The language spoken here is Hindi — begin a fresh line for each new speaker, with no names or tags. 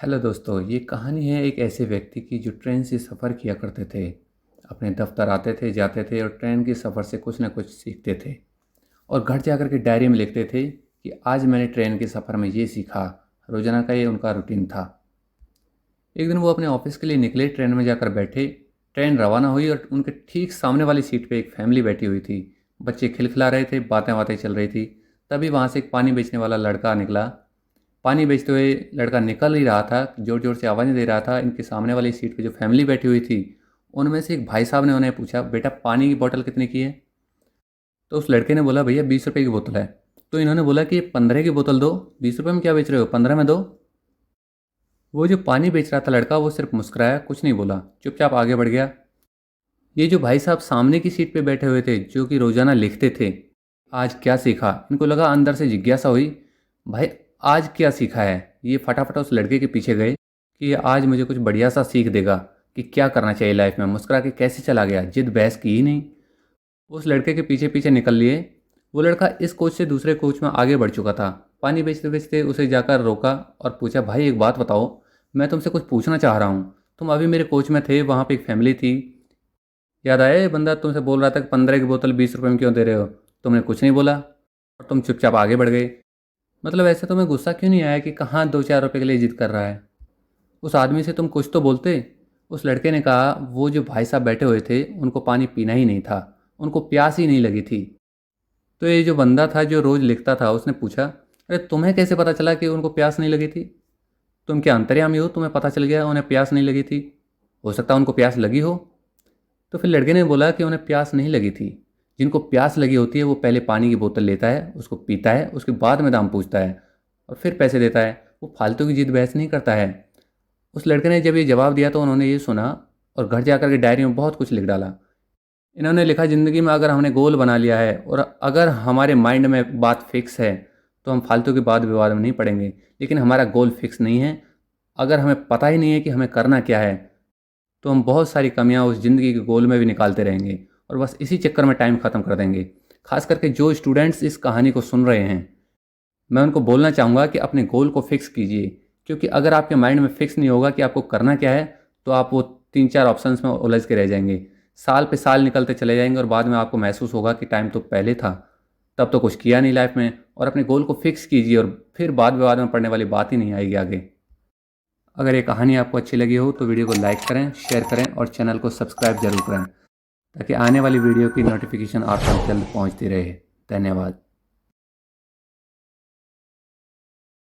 हेलो दोस्तों, ये कहानी है एक ऐसे व्यक्ति की जो ट्रेन से सफ़र किया करते थे। अपने दफ्तर आते थे, जाते थे और ट्रेन के सफ़र से कुछ ना कुछ सीखते थे और घर जाकर के डायरी में लिखते थे कि आज मैंने ट्रेन के सफ़र में ये सीखा। रोज़ाना का ये उनका रूटीन था। एक दिन वो अपने ऑफिस के लिए निकले, ट्रेन में जाकर बैठे। ट्रेन रवाना हुई और उनके ठीक सामने वाली सीट पे एक फैमिली बैठी हुई थी। बच्चे खिलखिला रहे थे, बातें बातें चल रही थी। तभी वहाँ से एक पानी बेचने वाला लड़का निकला। पानी बेचते हुए लड़का निकल ही रहा था, ज़ोर ज़ोर से आवाज़ें दे रहा था। इनके सामने वाली सीट पे जो फैमिली बैठी हुई थी, उनमें से एक भाई साहब ने उन्हें पूछा, बेटा पानी की बोतल कितने की है? तो उस लड़के ने बोला, भैया 20 रुपये की बोतल है। तो इन्होंने बोला कि 15 की बोतल दो। 20 रुपये में क्या बेच रहे हो, 15 में दो। वो जो पानी बेच रहा था लड़का, वो सिर्फ मुस्कुराया, कुछ नहीं बोला, चुपचाप आगे बढ़ गया। ये जो भाई साहब सामने की सीट पे बैठे हुए थे, जो कि रोज़ाना लिखते थे, आज क्या सीखा, इनको लगा, अंदर से जिज्ञासा हुई, भाई आज क्या सीखा है। ये फटाफट उस लड़के के पीछे गए कि ये आज मुझे कुछ बढ़िया सा सीख देगा कि क्या करना चाहिए लाइफ में। मुस्कुरा के कैसे चला गया, जिद बहस की ही नहीं। उस लड़के के पीछे पीछे निकल लिए। वो लड़का इस कोच से दूसरे कोच में आगे बढ़ चुका था। पानी बेचते बेचते उसे जाकर रोका और पूछा, भाई एक बात बताओ, मैं तुमसे कुछ पूछना चाह रहा हूँ। तुम अभी मेरे कोच में थे, वहाँ पे एक फैमिली थी। याद आया ये बंदा तुमसे बोल रहा था कि 15 की बोतल 20 रुपये में क्यों दे रहे हो? तुमने कुछ नहीं बोला और तुम चुपचाप आगे बढ़ गए। मतलब ऐसे तुम्हें गुस्सा क्यों नहीं आया कि कहाँ 2-4 रुपये के लिए जिद कर रहा है? उस आदमी से तुम कुछ तो बोलते। उस लड़के ने कहा, वो जो भाई साहब बैठे हुए थे उनको पानी पीना ही नहीं था, उनको प्यास ही नहीं लगी थी। तो ये जो बंदा था जो रोज़ लिखता था, उसने पूछा, अरे तुम्हें कैसे पता चला कि उनको प्यास नहीं लगी थी? तुम क्या अंतर्यामी हो, तुम्हें पता चल गया उन्हें प्यास नहीं लगी थी? हो सकता है उनको प्यास लगी हो। तो फिर लड़के ने बोला कि उन्हें प्यास नहीं लगी थी। जिनको प्यास लगी होती है वो पहले पानी की बोतल लेता है, उसको पीता है, उसके बाद में दाम पूछता है और फिर पैसे देता है। वो फालतू की जिद बहस नहीं करता है। उस लड़के ने जब ये जवाब दिया तो उन्होंने ये सुना और घर जाकर के डायरी में बहुत कुछ लिख डाला। इन्होंने लिखा, ज़िंदगी में अगर हमने गोल बना लिया है और अगर हमारे माइंड में बात फिक्स है तो हम फालतू की बात विवाद में नहीं पड़ेंगे। लेकिन हमारा गोल फिक्स नहीं है, अगर हमें पता ही नहीं है कि हमें करना क्या है, तो हम बहुत सारी कमियां उस ज़िंदगी के गोल में भी निकालते रहेंगे और बस इसी चक्कर में टाइम ख़त्म कर देंगे। खास करके जो स्टूडेंट्स इस कहानी को सुन रहे हैं, मैं उनको बोलना चाहूँगा कि अपने गोल को फिक्स कीजिए। क्योंकि अगर आपके माइंड में फिक्स नहीं होगा कि आपको करना क्या है, तो आप वो 3-4 ऑप्शंस में उलझ के रह जाएंगे। साल पे साल निकलते चले जाएंगे और बाद में आपको महसूस होगा कि टाइम तो पहले था, तब तो कुछ किया नहीं लाइफ में। और अपने गोल को फिक्स कीजिए और फिर बाद विवाद में पड़ने वाली बात ही नहीं आएगी आगे। अगर ये कहानी आपको अच्छी लगी हो तो वीडियो को लाइक करें, शेयर करें और चैनल को सब्सक्राइब जरूर करें, ताकि आने वाली वीडियो की नोटिफिकेशन आप तक जल्द पहुंचती रहे। धन्यवाद।